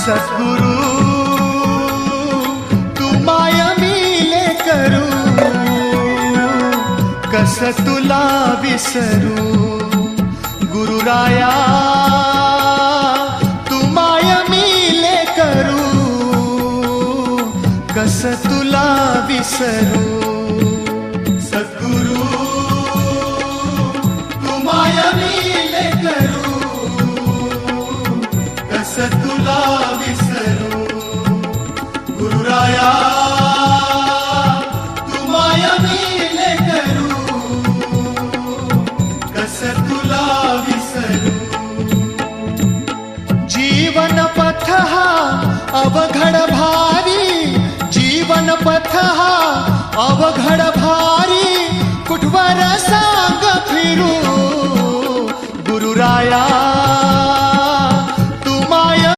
सद्गुरु तू माय मिले करू, कस तुला विसरू. गुरुराया तू माय मिले करू, कस तुला विसरू. सद्गुरु तू माय मिले करू, कस तुला विसरू. गुरुराया तू माय मिले करू, कस तुला विसरू. जीवन पथ हा अवघड भारी, जीवन पथ हा अवघड भारी, कुठवर सांग फिरू. गुरुराया